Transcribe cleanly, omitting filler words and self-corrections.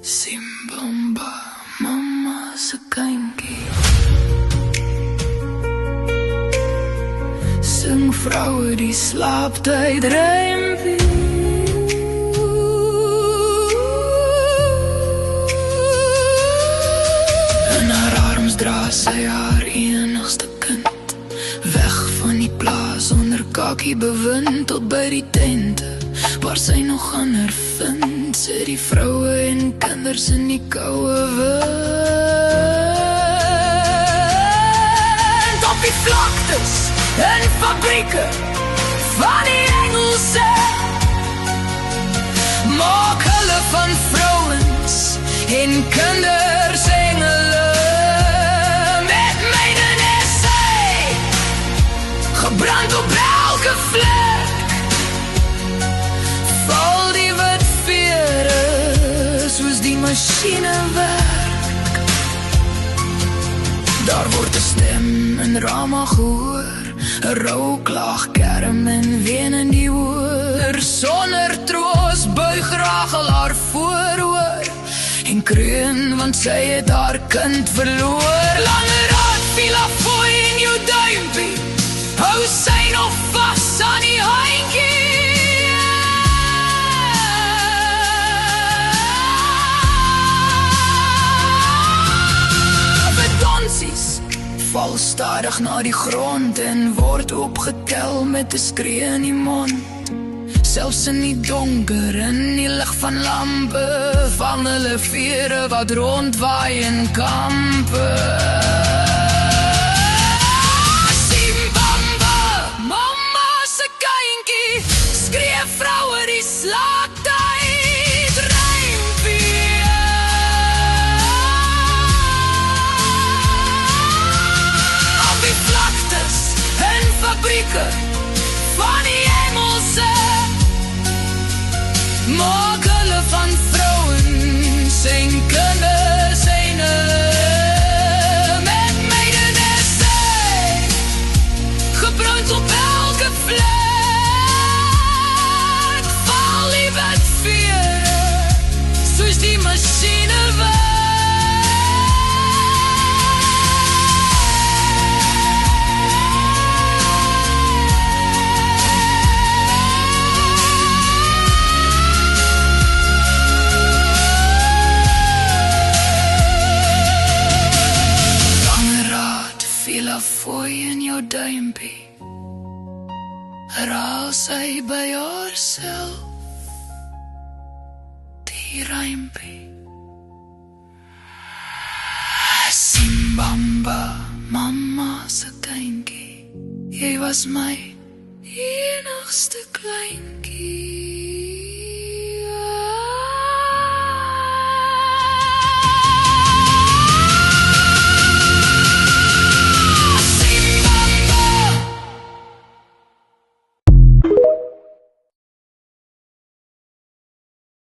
Simbamba, mama se kindjie. Sing vroue die slaaptyd rympie. In haar arms dra sy haar enigste kind, weg van die plaas onder kakie bewind, tot by die tente waar sy nog ander vind. Sit die vroue en kinders in die koue wind, op die vlaktes en fabrieke van die Engelse, maak hulle van vrouens en kinders engele. Met myne essay gebrand op elke vlek, val die wit vere soos die machine werk. Daar word 'n stem in Rama gehoor, 'n rouklaag kerm en ween in die hoor. Sonder troos buig Rachel haar voorhoor en kreun, want sy het haar kind verloor. Langerhart viel Afooi in jou duimpie, hou sy nog vas aan die handjie. Val stadig na die grond en word opgetel met 'n skree in die mond. Selfs in die donker, in die lig van lampe, vang hulle vere wat rondwaai in kampe. Simbamba, mama se kindjie, skree vroue die slaaktyd rympie. Fabrieke van die Engelse, maak hulle van vrouens en kinders engele. Met myne essay gebrand op elke vlek, val die wit vere soos die machine werk. Afooi in jou duimpie, herhaal sy by haarself die rympie. Simbamba, mama se kindjie, jy was my enigste kleinkie.